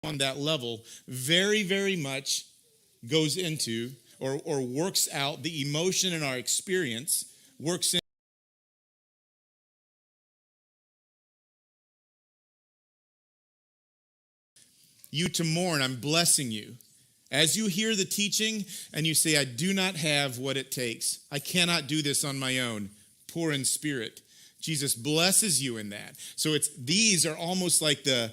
on that level very, very much goes into or works out the emotion in our experience, works in you to mourn. I'm blessing you. As you hear the teaching and you say, I do not have what it takes. I cannot do this on my own. Poor in spirit. Jesus blesses you in that. So these are almost like the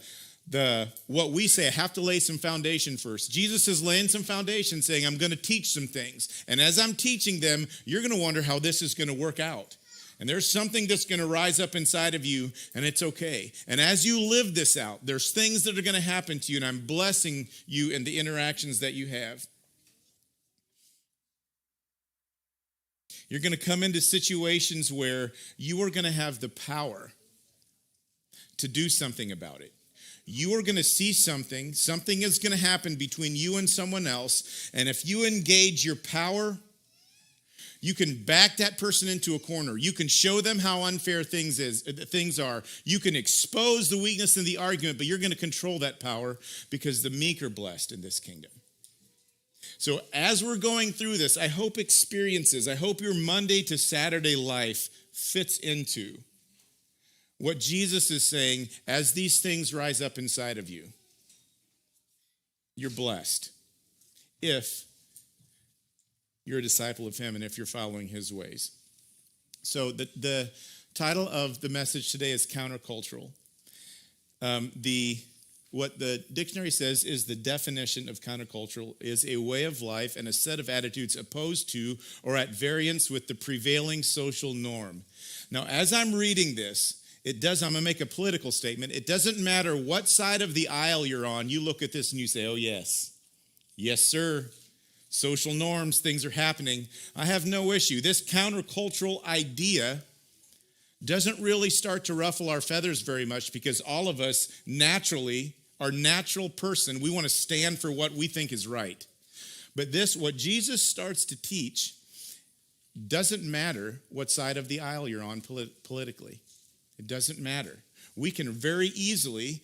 what we say, I have to lay some foundation first. Jesus is laying some foundation saying, I'm going to teach some things. And as I'm teaching them, you're going to wonder how this is going to work out. And there's something that's going to rise up inside of you, and it's okay. And as you live this out, there's things that are going to happen to you, and I'm blessing you in the interactions that you have. You're going to come into situations where you are going to have the power to do something about it. You are going to see something is going to happen between you and someone else, and if you engage your power, you can back that person into a corner. You can show them how unfair things are. You can expose the weakness in the argument, but you're going to control that power because the meek are blessed in this kingdom. So as we're going through this, I hope your Monday to Saturday life fits into what Jesus is saying as these things rise up inside of you. You're blessed if you're a disciple of him and if you're following his ways. So the title of the message today is Countercultural. What the dictionary says is the definition of countercultural is a way of life and a set of attitudes opposed to or at variance with the prevailing social norm. Now, as I'm reading this, I'm going to make a political statement. It doesn't matter what side of the aisle you're on. You look at this and you say, oh, yes. Yes, sir. Social norms, things are happening. I have no issue. This countercultural idea doesn't really start to ruffle our feathers very much because all of us naturally, our natural person, we want to stand for what we think is right. But what Jesus starts to teach doesn't matter what side of the aisle you're on politically. It doesn't matter. We can very easily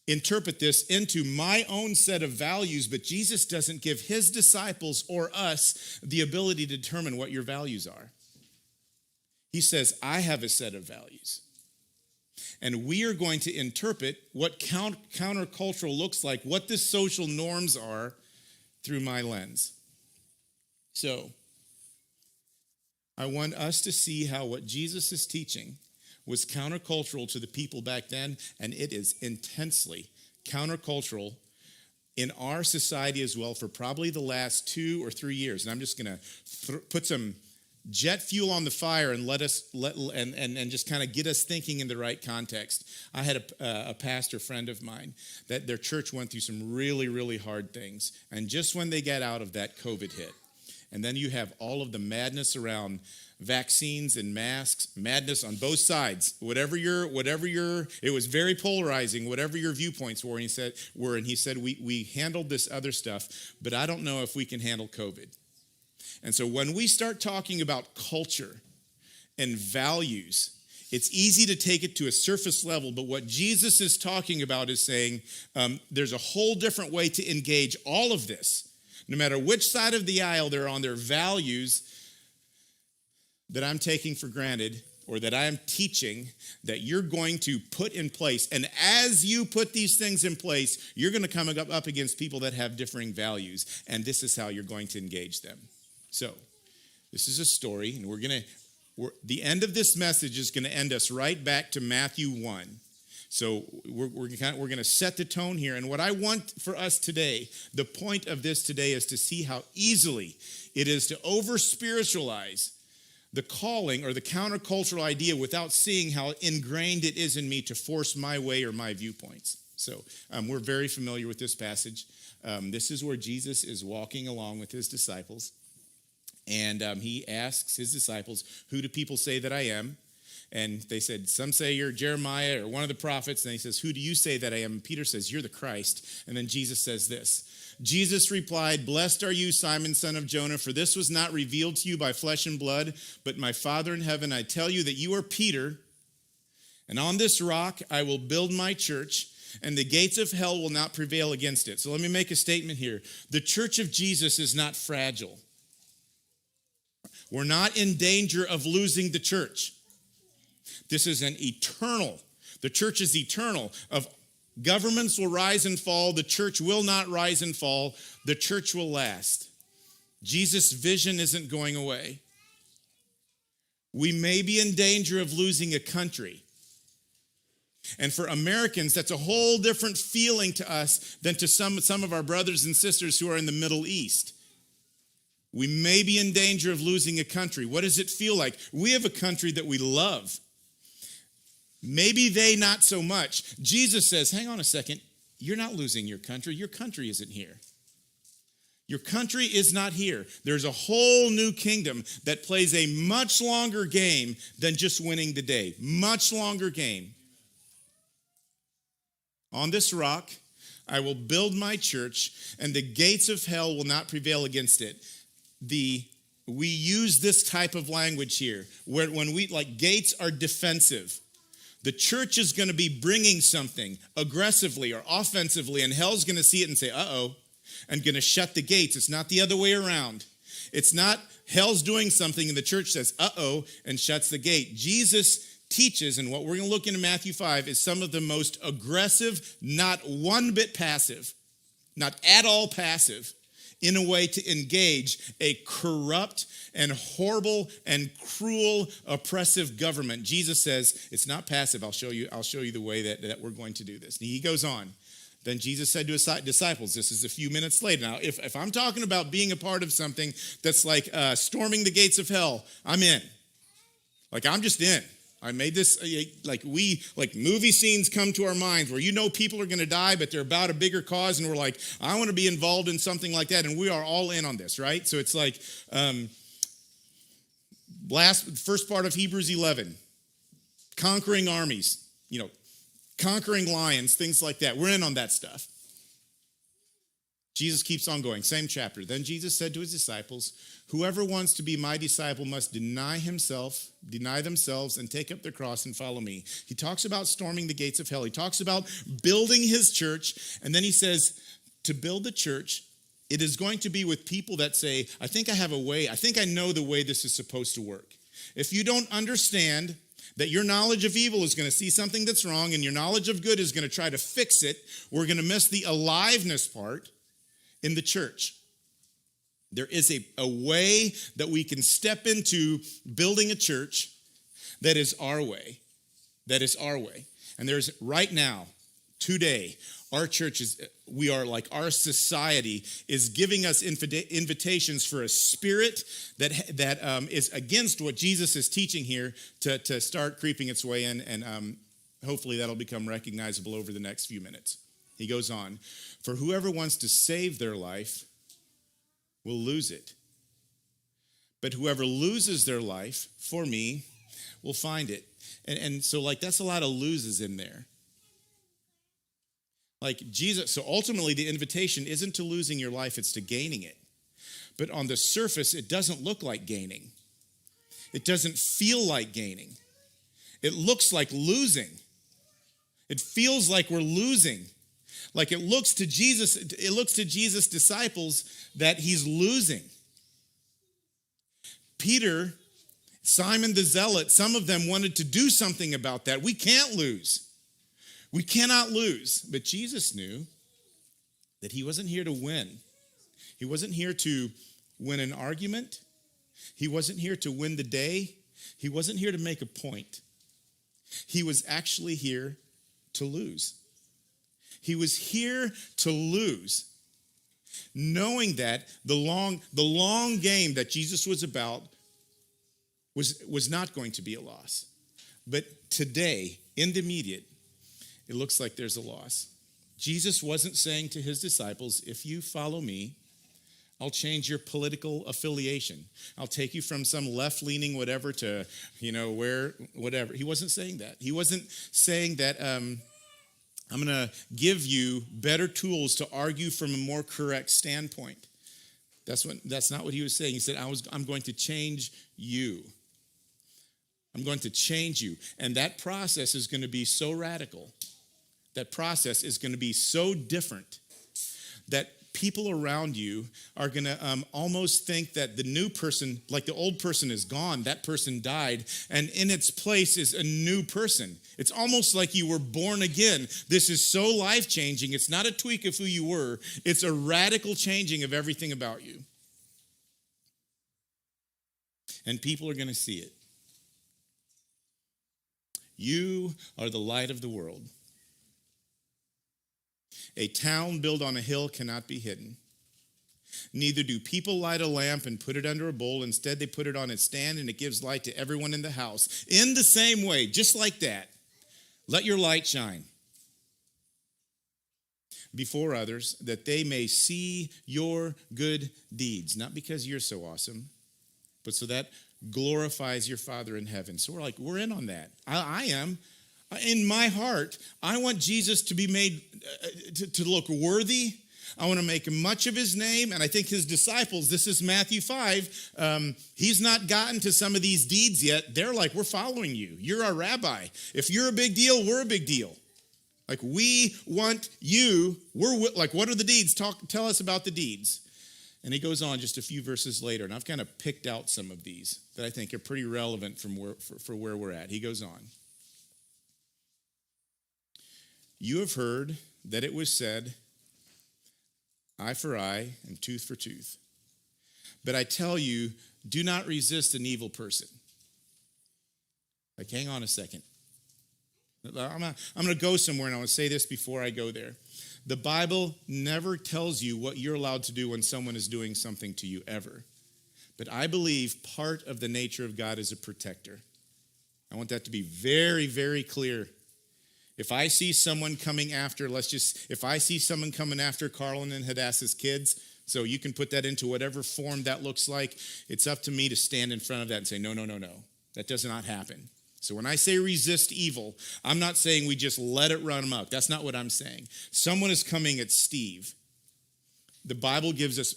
interpret this into my own set of values, but Jesus doesn't give his disciples or us the ability to determine what your values are. He says, I have a set of values. And we are going to interpret what countercultural looks like, what the social norms are through my lens. So, I want us to see how what Jesus is teaching was countercultural to the people back then, and it is intensely countercultural in our society as well for probably the last 2 or 3 years. And I'm just going to put some jet fuel on the fire and and just kind of get us thinking in the right context. I had a pastor friend of mine that their church went through some really, really hard things. And just when they got out of that, COVID hit. And then you have all of the madness around vaccines and masks, madness on both sides. Whatever your, it was very polarizing, whatever your viewpoints were. And he said, we handled this other stuff, but I don't know if we can handle COVID. And so when we start talking about culture and values, it's easy to take it to a surface level, but what Jesus is talking about is saying there's a whole different way to engage all of this. No matter which side of the aisle they're on, their values that I'm taking for granted or that I'm teaching that you're going to put in place. And as you put these things in place, you're going to come up against people that have differing values. And this is how you're going to engage them. So this is a story, and the end of this message is going to end us right back to Matthew 1. So we're going to set the tone here. And what I want for us today, the point of this today is to see how easily it is to over-spiritualize the calling or the countercultural idea without seeing how ingrained it is in me to force my way or my viewpoints. So we're very familiar with this passage. This is where Jesus is walking along with his disciples. And he asks his disciples, who do people say that I am? And they said, some say you're Jeremiah or one of the prophets. And he says, who do you say that I am? And Peter says, you're the Christ. And then Jesus says this. Jesus replied, blessed are you, Simon, son of Jonah, for this was not revealed to you by flesh and blood, but my Father in heaven. I tell you that you are Peter, and on this rock I will build my church, and the gates of hell will not prevail against it. So let me make a statement here. The church of Jesus is not fragile. We're not in danger of losing the church. This is an eternal. The church is eternal. Of governments will rise and fall. The church will not rise and fall. The church will last. Jesus' vision isn't going away. We may be in danger of losing a country. And for Americans, that's a whole different feeling to us than to some of our brothers and sisters who are in the Middle East. We may be in danger of losing a country. What does it feel like? We have a country that we love. Maybe they not so much. Jesus says, hang on a second, you're not losing your country. Your country isn't here. Your country is not here. There's a whole new kingdom that plays a much longer game than just winning the day. Much longer game. On this rock, I will build my church, and the gates of hell will not prevail against it. We use this type of language here, where when gates are defensive. The church is going to be bringing something aggressively or offensively, and hell's going to see it and say, uh-oh, and going to shut the gates. It's not the other way around. It's not hell's doing something, and the church says, uh-oh, and shuts the gate. Jesus teaches, and what we're going to look into Matthew 5 is some of the most aggressive, not one bit passive, not at all passive, in a way to engage a corrupt and horrible and cruel, oppressive government. Jesus says, it's not passive. I'll show you the way that we're going to do this. And he goes on. Then Jesus said to his disciples, this is a few minutes later. Now, if I'm talking about being a part of something that's like storming the gates of hell, I'm in. I'm just in. I made this, movie scenes come to our minds where people are going to die, but they're about a bigger cause, and we're like, I want to be involved in something like that, and we are all in on this, right? So it's like, first part of Hebrews 11, conquering armies, conquering lions, things like that. We're in on that stuff. Jesus keeps on going, same chapter. Then Jesus said to his disciples, whoever wants to be my disciple must deny themselves, and take up their cross and follow me. He talks about storming the gates of hell. He talks about building his church. And then he says, to build the church, it is going to be with people that say, I think I have a way. I think I know the way this is supposed to work. If you don't understand that your knowledge of evil is going to see something that's wrong and your knowledge of good is going to try to fix it, we're going to miss the aliveness part in the church. There is a way that we can step into building a church that is our way. That is our way. And there's right now, today, our church our society is giving us invitations for a spirit that is against what Jesus is teaching here to start creeping its way in. And hopefully that'll become recognizable over the next few minutes. He goes on, for whoever wants to save their life will lose it. But whoever loses their life for me will find it. And so that's a lot of loses in there. Jesus, so ultimately the invitation isn't to losing your life, it's to gaining it. But on the surface, it doesn't look like gaining. It doesn't feel like gaining. It looks like losing. It feels like we're losing. It looks to Jesus' disciples that he's losing. Peter, Simon the Zealot, some of them wanted to do something about that. We can't lose. We cannot lose. But Jesus knew that he wasn't here to win. He wasn't here to win an argument. He wasn't here to win the day. He wasn't here to make a point. He was actually here to lose. He was here to lose, knowing that the long game that Jesus was about was not going to be a loss. But today, in the immediate, it looks like there's a loss. Jesus wasn't saying to his disciples, if you follow me, I'll change your political affiliation. I'll take you from some left-leaning whatever to, whatever. He wasn't saying that. He wasn't saying that I'm going to give you better tools to argue from a more correct standpoint. That's not what he was saying. He said, I'm going to change you. I'm going to change you. And that process is going to be so radical that process is going to be so different that people around you are going to almost think that the new person, like the old person is gone, that person died, and in its place is a new person. It's almost like you were born again. This is so life-changing. It's not a tweak of who you were. It's a radical changing of everything about you. And people are going to see it. You are the light of the world. A town built on a hill cannot be hidden. Neither do people light a lamp and put it under a bowl. Instead, they put it on its stand, and it gives light to everyone in the house. In the same way, just like that, let your light shine before others, that they may see your good deeds. Not because you're so awesome, but so that glorifies your Father in heaven. So we're in on that. I am. In my heart, I want Jesus to be made, to look worthy. I want to make much of his name. And I think his disciples, this is Matthew 5, he's not gotten to some of these deeds yet. They're like, we're following you. You're our rabbi. If you're a big deal, we're a big deal. Like, we want you. We're like, what are the deeds? Tell us about the deeds. And he goes on just a few verses later, and I've kind of picked out some of these that I think are pretty relevant for where we're at. He goes on. You have heard that it was said, eye for eye and tooth for tooth. But I tell you, do not resist an evil person. Like, hang on a second. I'm going to go somewhere, and I want to say this before I go there. The Bible never tells you what you're allowed to do when someone is doing something to you, ever. But I believe part of the nature of God is a protector. I want that to be very, very clear. If I see someone coming after, if I see someone coming after Carlin and Hadassah's kids, so you can put that into whatever form that looks like, it's up to me to stand in front of that and say, no. That does not happen. So when I say resist evil, I'm not saying we just let it run amok. That's not what I'm saying. Someone is coming at Steve. The Bible gives us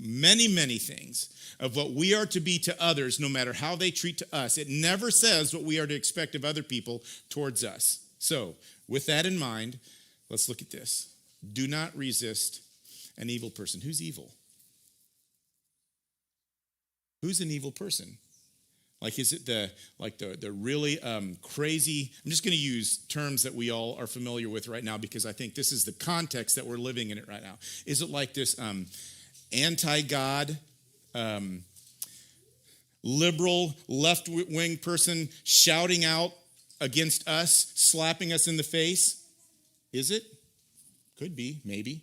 many, many things of what we are to be to others, no matter how they treat to us. It never says what we are to expect of other people towards us. So, with that in mind, let's look at this. Do not resist an evil person. Who's evil? Who's an evil person? Like, is it the really crazy? I'm just going to use terms that we all are familiar with right now because I think this is the context that we're living in it right now. Is it like this anti-God, liberal, left-wing person shouting out against us, slapping us in the face? Is it? Could be, maybe.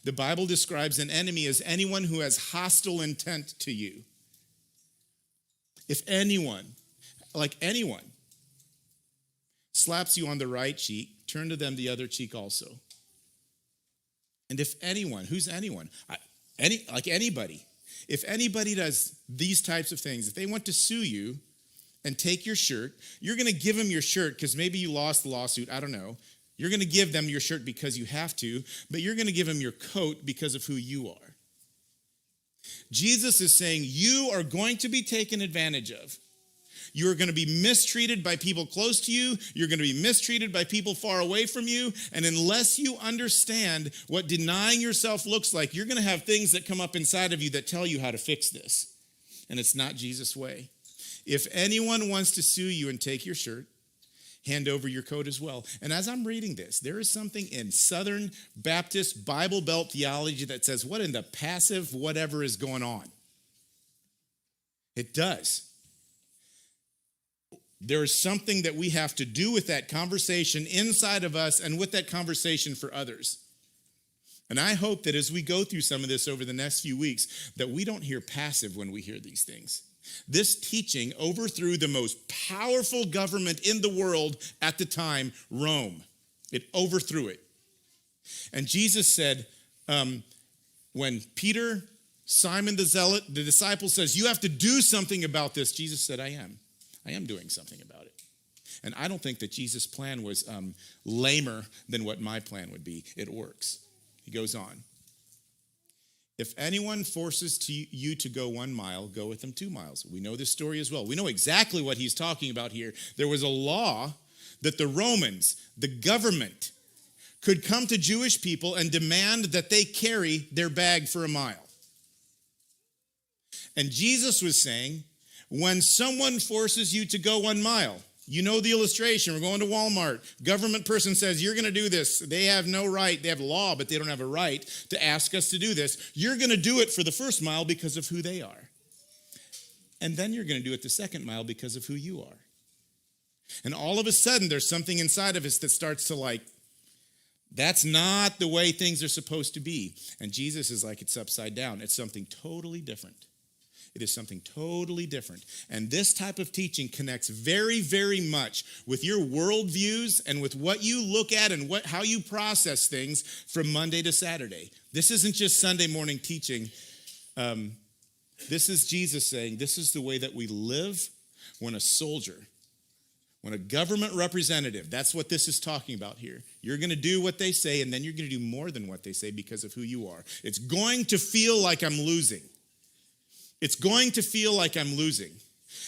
The Bible describes an enemy as anyone who has hostile intent to you. If anyone, slaps you on the right cheek, turn to them the other cheek also. And if anyone, who's anyone? Anybody. If anybody does these types of things, if they want to sue you and take your shirt, you're going to give them your shirt because maybe you lost the lawsuit. I don't know. You're going to give them your shirt because you have to, but you're going to give them your coat because of who you are. Jesus is saying you are going to be taken advantage of. You're going to be mistreated by people close to you. You're going to be mistreated by people far away from you. And unless you understand what denying yourself looks like, you're going to have things that come up inside of you that tell you how to fix this. And it's not Jesus' way. If anyone wants to sue you and take your shirt, hand over your coat as well. And as I'm reading this, there is something in Southern Baptist Bible Belt theology that says, what in the passive whatever is going on? It does. There is something that we have to do with that conversation inside of us and with that conversation for others. And I hope that as we go through some of this over the next few weeks, that we don't hear passive when we hear these things. This teaching overthrew the most powerful government in the world at the time, Rome. It overthrew it. And Jesus said, when Peter, Simon the Zealot, the disciple says, you have to do something about this. Jesus said, I am. I am doing something about it. And I don't think that Jesus' plan was lamer than what my plan would be. It works. He goes on. If anyone forces you to go 1 mile, go with them 2 miles. We know this story as well. We know exactly what he's talking about here. There was a law that the Romans, the government, could come to Jewish people and demand that they carry their bag for a mile. And Jesus was saying, when someone forces you to go 1 mile, you know the illustration. We're going to Walmart. Government person says, you're going to do this. They have no right. They have law, but they don't have a right to ask us to do this. You're going to do it for the first mile because of who they are. And then you're going to do it the second mile because of who you are. And all of a sudden, there's something inside of us that starts to like, that's not the way things are supposed to be. And Jesus is like, it's upside down. It's something totally different. It is something totally different. And this type of teaching connects very, very much with your worldviews and with what you look at and how you process things from Monday to Saturday. This isn't just Sunday morning teaching. This is Jesus saying, this is the way that we live when a soldier, when a government representative, that's what this is talking about here. You're going to do what they say, and then you're going to do more than what they say because of who you are. It's going to feel like I'm losing. It's going to feel like I'm losing.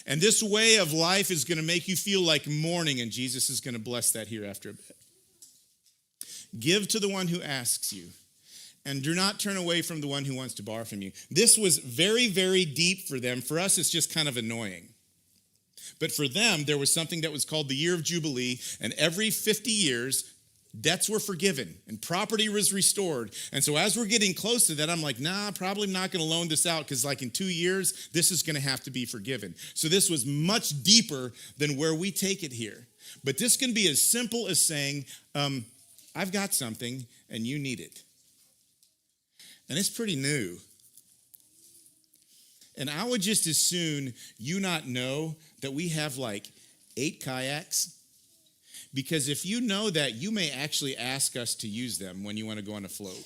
And this way of life is going to make you feel like mourning, and Jesus is going to bless that here after a bit. Give to the one who asks you, and do not turn away from the one who wants to borrow from you. This was very, very deep for them. For us, it's just kind of annoying. But for them, there was something that was called the year of Jubilee, and every 50 years, debts were forgiven and property was restored. And so as we're getting close to that, I'm like, nah, probably not going to loan this out because like in 2 years, this is going to have to be forgiven. So this was much deeper than where we take it here. But this can be as simple as saying, I've got something and you need it. And it's pretty new. And I would just as soon you not know that we have like 8 kayaks. Because if you know that, you may actually ask us to use them when you want to go on a float.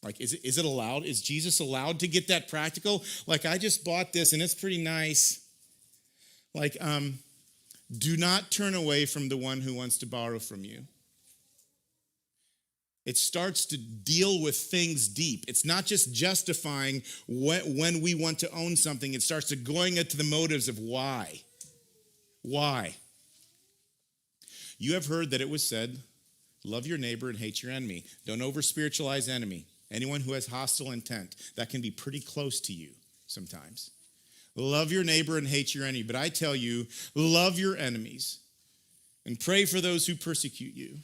Like, is it allowed? Is Jesus allowed to get that practical? Like, I just bought this and it's pretty nice. Like, do not turn away from the one who wants to borrow from you. It starts to deal with things deep. It's not just justifying when we want to own something. It starts to going into the motives of why. Why? You have heard that it was said, love your neighbor and hate your enemy. Don't over-spiritualize enemy. Anyone who has hostile intent. That can be pretty close to you sometimes. Love your neighbor and hate your enemy. But I tell you, love your enemies and pray for those who persecute you,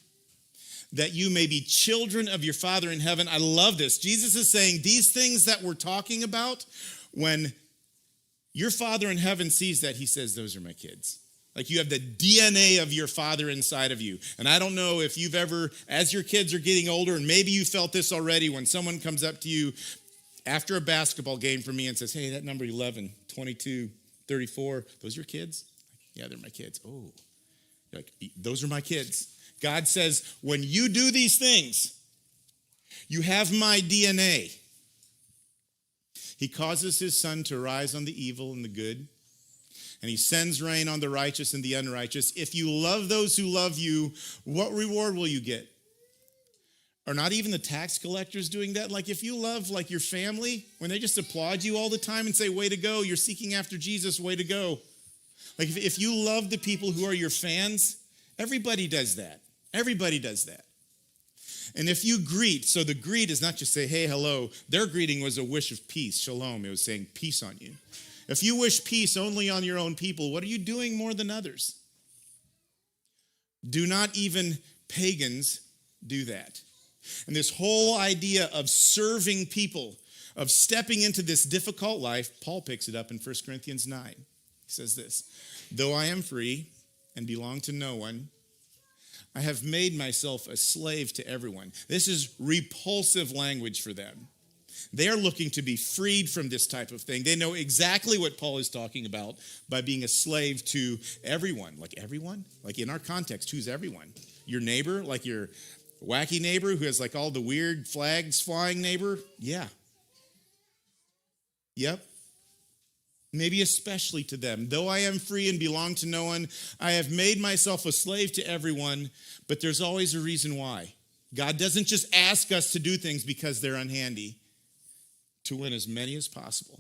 that you may be children of your Father in heaven. I love this. Jesus is saying these things that we're talking about, when your Father in heaven sees that, he says, those are my kids. Like you have the DNA of your Father inside of you. And I don't know if you've ever, as your kids are getting older, and maybe you felt this already, when someone comes up to you after a basketball game for me and says, hey, that number 11, 22, 34, those your kids? Yeah, they're my kids. Oh, you're like, those are my kids. God says, when you do these things, you have my DNA. He causes his sun to rise on the evil and the good, and he sends rain on the righteous and the unrighteous. If you love those who love you, what reward will you get? Are not even the tax collectors doing that? Like if you love like your family, when they just applaud you all the time and say, way to go, you're seeking after Jesus, way to go. Like if you love the people who are your fans, everybody does that. Everybody does that. And if you greet, so the greet is not just say, hey, hello. Their greeting was a wish of peace, shalom. It was saying peace on you. If you wish peace only on your own people, what are you doing more than others? Do not even pagans do that. And this whole idea of serving people, of stepping into this difficult life, Paul picks it up in 1 Corinthians 9. He says this, though I am free and belong to no one, I have made myself a slave to everyone. This is repulsive language for them. They are looking to be freed from this type of thing. They know exactly what Paul is talking about by being a slave to everyone. Like everyone? Like in our context, who's everyone? Your neighbor? Like your wacky neighbor who has like all the weird flags flying neighbor? Yeah. Yep. Maybe especially to them. Though I am free and belong to no one, I have made myself a slave to everyone, but there's always a reason why. God doesn't just ask us to do things because they're unhandy. To win as many as possible.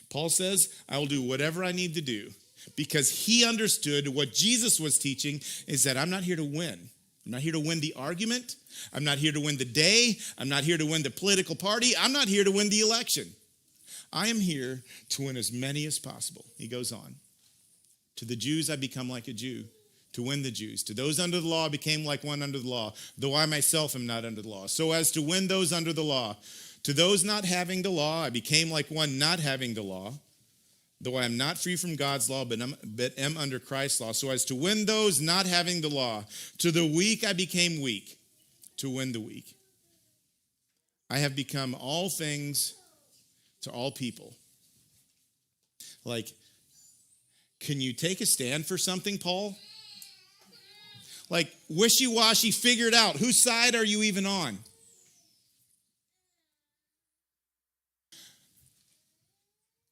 Paul says, I will do whatever I need to do because he understood what Jesus was teaching is that I'm not here to win. I'm not here to win the argument. I'm not here to win the day. I'm not here to win the political party. I'm not here to win the election. I am here to win as many as possible. He goes on. To the Jews, I become like a Jew to win the Jews. To those under the law, I became like one under the law, though I myself am not under the law, so as to win those under the law. To those not having the law, I became like one not having the law, though I am not free from God's law, but am under Christ's law, so as to win those not having the law. To the weak, I became weak to win the weak. I have become all things to all people. Like, can you take a stand for something, Paul? Like, wishy-washy, figure it out. Whose side are you even on?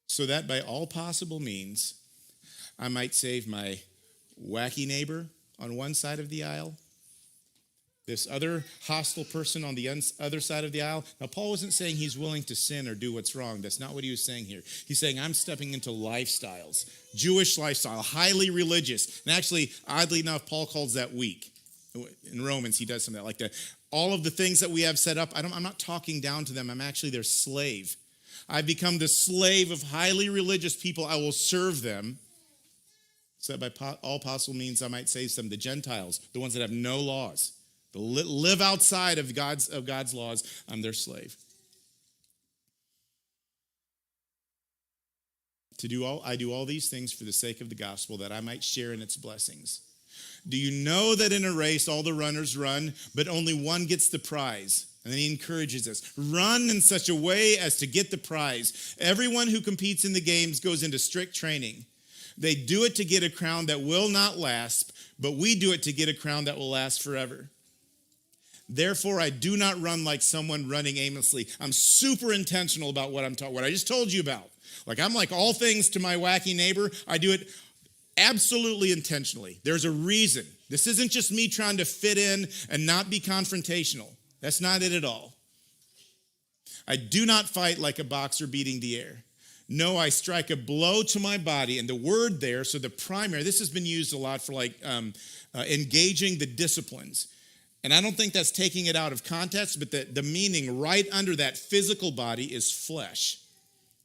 So that by all possible means, I might save my wacky neighbor on one side of the aisle, this other hostile person on the other side of the aisle. Now, Paul wasn't saying he's willing to sin or do what's wrong. That's not what he was saying here. He's saying I'm stepping into lifestyles, Jewish lifestyle, highly religious. And actually, oddly enough, Paul calls that weak. In Romans, he does something like that. All of the things that we have set up, I'm not talking down to them. I'm actually their slave. I've become the slave of highly religious people. I will serve them. So that by all possible means, I might save some. The Gentiles, the ones that have no laws, that live outside of God's laws, I'm their slave. I do all these things for the sake of the gospel, that I might share in its blessings. Do you know that in a race all the runners run, but only one gets the prize? And then he encourages us, run in such a way as to get the prize. Everyone who competes in the games goes into strict training. They do it to get a crown that will not last, but we do it to get a crown that will last forever. Therefore, I do not run like someone running aimlessly. I'm super intentional about what I just told you about. Like, I'm like all things to my wacky neighbor. I do it absolutely intentionally. There's a reason. This isn't just me trying to fit in and not be confrontational. That's not it at all. I do not fight like a boxer beating the air. No, I strike a blow to my body. And the word there, so the primary, this has been used a lot for engaging the disciplines. And I don't think that's taking it out of context, but the meaning right under that physical body is flesh.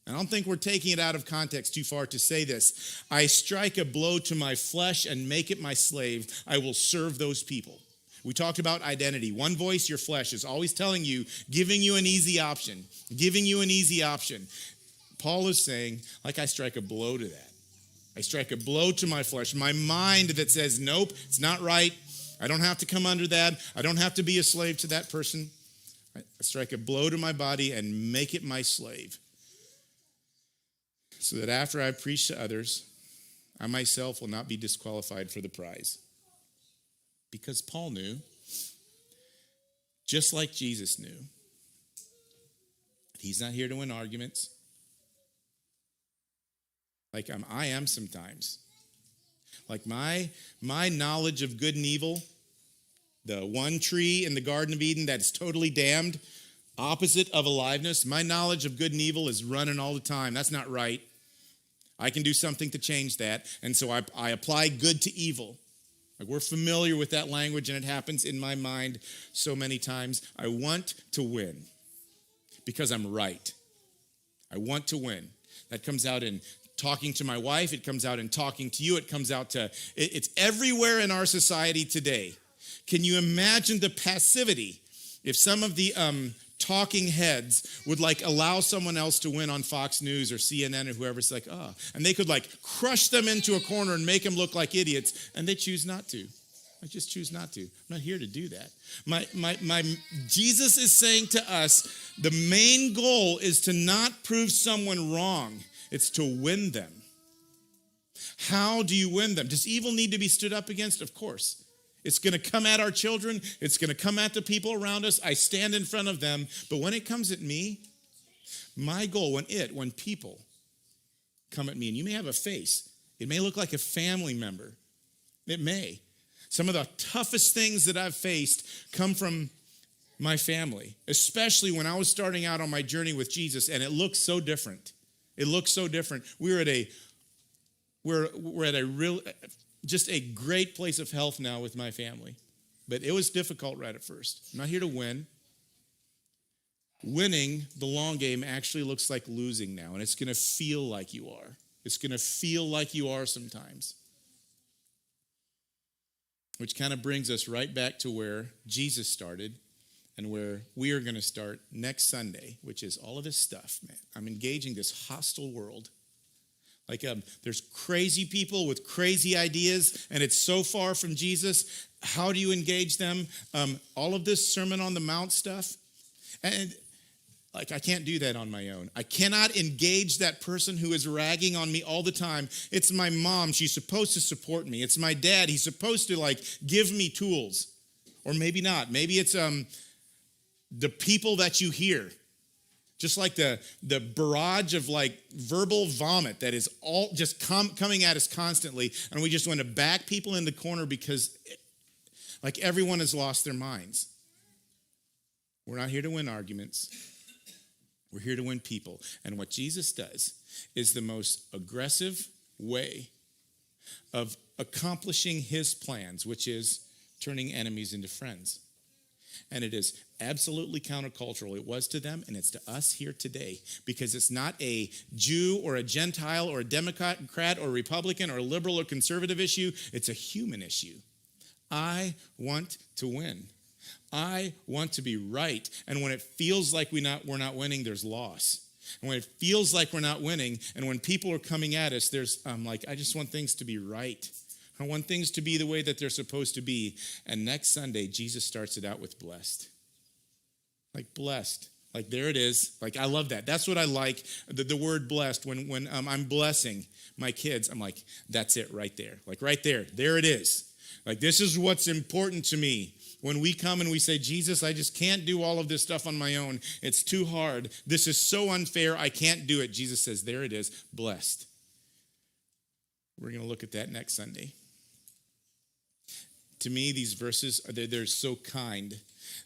I don't think we're taking it out of context too far to say this. I strike a blow to my flesh and make it my slave. I will serve those people. We talked about identity. One voice, your flesh, is always telling you, giving you an easy option, giving you an easy option. Paul is saying, like, I strike a blow to that. I strike a blow to my flesh, my mind that says, nope, it's not right. I don't have to come under that. I don't have to be a slave to that person. I strike a blow to my body and make it my slave, so that after I preach to others, I myself will not be disqualified for the prize. Because Paul knew, just like Jesus knew, he's not here to win arguments. Like I am sometimes. Like my knowledge of good and evil, the one tree in the Garden of Eden that is totally damned, opposite of aliveness, my knowledge of good and evil is running all the time. That's not right. I can do something to change that. And so I apply good to evil. Like, we're familiar with that language, and it happens in my mind so many times. I want to win because I'm right. I want to win. That comes out in talking to my wife. It comes out in talking to you. It comes out it's everywhere in our society today. Can you imagine the passivity if some of the talking heads would allow someone else to win on Fox News or CNN or whoever's and they could crush them into a corner and make them look like idiots, and they choose not to. I just choose not to. I'm not here to do that. My Jesus is saying to us, the main goal is to not prove someone wrong. It's to win them. How do you win them? Does evil need to be stood up against? Of course. It's going to come at our children. It's going to come at the people around us. I stand in front of them. But when it comes at me, my goal, when people come at me, and you may have a face, it may look like a family member. It may. Some of the toughest things that I've faced come from my family, especially when I was starting out on my journey with Jesus, and it looked so different. It looked so different. We were at a we're at just a great place of health now with my family. But it was difficult right at first. I'm not here to win. Winning the long game actually looks like losing now, and it's going to feel like you are. It's going to feel like you are sometimes. Which kind of brings us right back to where Jesus started and where we are going to start next Sunday, which is all of this stuff, man. I'm engaging this hostile world. Like there's crazy people with crazy ideas, and it's so far from Jesus. How do you engage them? All of this Sermon on the Mount stuff. And like, I can't do that on my own. I cannot engage that person who is ragging on me all the time. It's my mom. She's supposed to support me. It's my dad. He's supposed to, like, give me tools. Or maybe not. Maybe it's the people that you hear. Just like the barrage of, like, verbal vomit that is all just coming at us constantly. And we just want to back people in the corner because, like, everyone has lost their minds. We're not here to win arguments. We're here to win people. And what Jesus does is the most aggressive way of accomplishing his plans, which is turning enemies into friends. And it is absolutely countercultural. It was to them, and it's to us here today, because it's not a Jew or a Gentile or a Democrat or Republican or liberal or conservative issue. It's a human issue. I want to win. I want to be right. And when it feels like we're not winning, there's loss. And when it feels like we're not winning, and when people are coming at us, I just want things to be right. I want things to be the way that they're supposed to be. And next Sunday, Jesus starts it out with blessed. Like blessed. Like there it is. Like I love that. That's what I like, the word blessed. When I'm blessing my kids, I'm like, that's it right there. Like right there. There it is. Like this is what's important to me. When we come and we say, Jesus, I just can't do all of this stuff on my own. It's too hard. This is so unfair. I can't do it. Jesus says, there it is, blessed. We're going to look at that next Sunday. To me, these verses, they're so kind.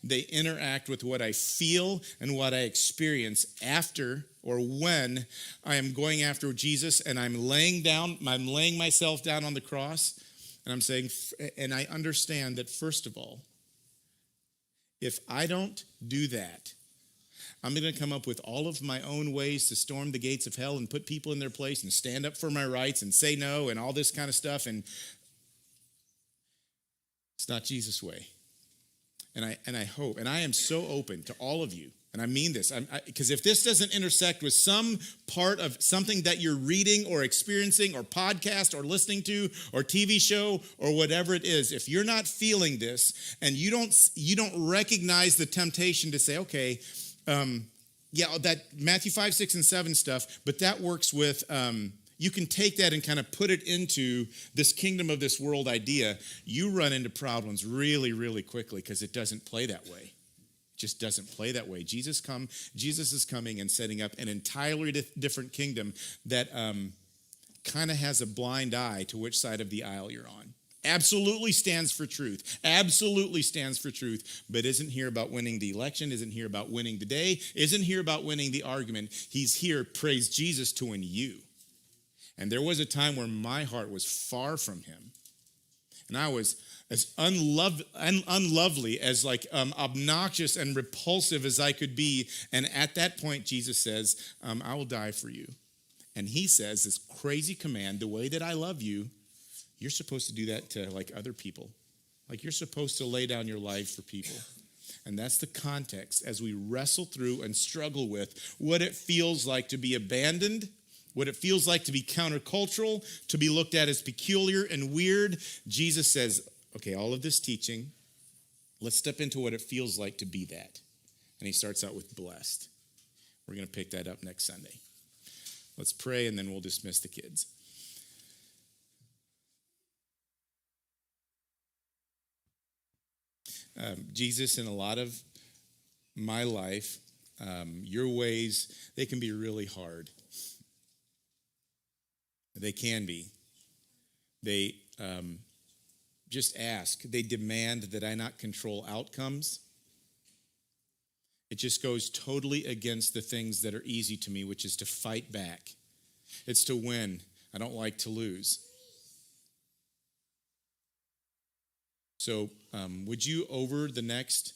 They interact with what I feel and what I experience after or when I am going after Jesus and I'm laying myself down on the cross. And I'm saying, and I understand that, first of all, if I don't do that, I'm going to come up with all of my own ways to storm the gates of hell and put people in their place and stand up for my rights and say no and all this kind of stuff. And it's not Jesus' way. And I hope, and I am so open to all of you, and I mean this, because if this doesn't intersect with some part of something that you're reading or experiencing or podcast or listening to or TV show or whatever it is, if you're not feeling this and you don't recognize the temptation to say, okay, that Matthew 5, 6, and 7 stuff, but that works with, you can take that and kind of put it into this kingdom of this world idea. You run into problems really, really quickly because it doesn't play that way. Just doesn't play that way. Jesus is coming and setting up an entirely different kingdom that kind of has a blind eye to which side of the aisle you're on. Absolutely stands for truth. Absolutely stands for truth, but isn't here about winning the election, isn't here about winning the day, isn't here about winning the argument. He's here, praise Jesus, to win you. And there was a time where my heart was far from him. And I was as unlovely, as obnoxious and repulsive as I could be. And at that point, Jesus says, I will die for you. And he says this crazy command, the way that I love you, you're supposed to do that to other people. Like you're supposed to lay down your life for people. And that's the context as we wrestle through and struggle with what it feels like to be abandoned, what it feels like to be countercultural, to be looked at as peculiar and weird. Jesus says, okay, all of this teaching, let's step into what it feels like to be that. And he starts out with blessed. We're going to pick that up next Sunday. Let's pray, and then we'll dismiss the kids. Jesus, in a lot of my life, your ways, they can be really hard. They can be. They just ask. They demand that I not control outcomes. It just goes totally against the things that are easy to me, which is to fight back. It's to win. I don't like to lose. So would you, over the next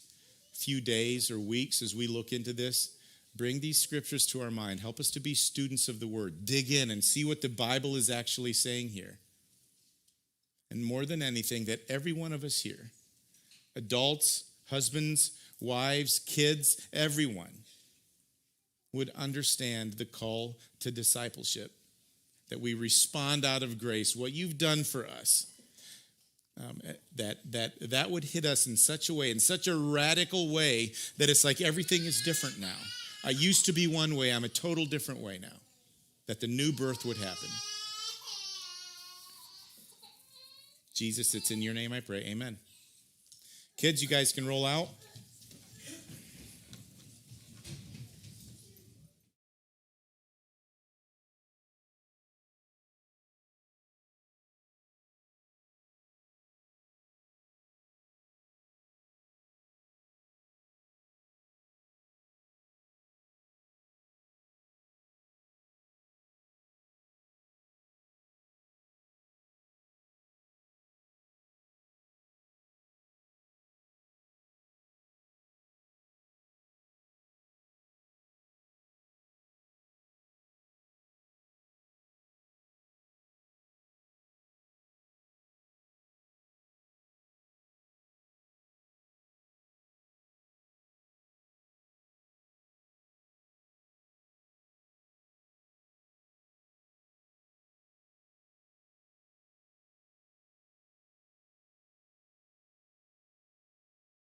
few days or weeks as we look into this, bring these scriptures to our mind. Help us to be students of the word. Dig in and see what the Bible is actually saying here. And more than anything, that every one of us here, adults, husbands, wives, kids, everyone, would understand the call to discipleship, that we respond out of grace, what you've done for us, that would hit us in such a way, in such a radical way, that it's like everything is different now. I used to be one way, I'm a total different way now. That the new birth would happen. Jesus, it's in your name I pray, amen. Kids, you guys can roll out.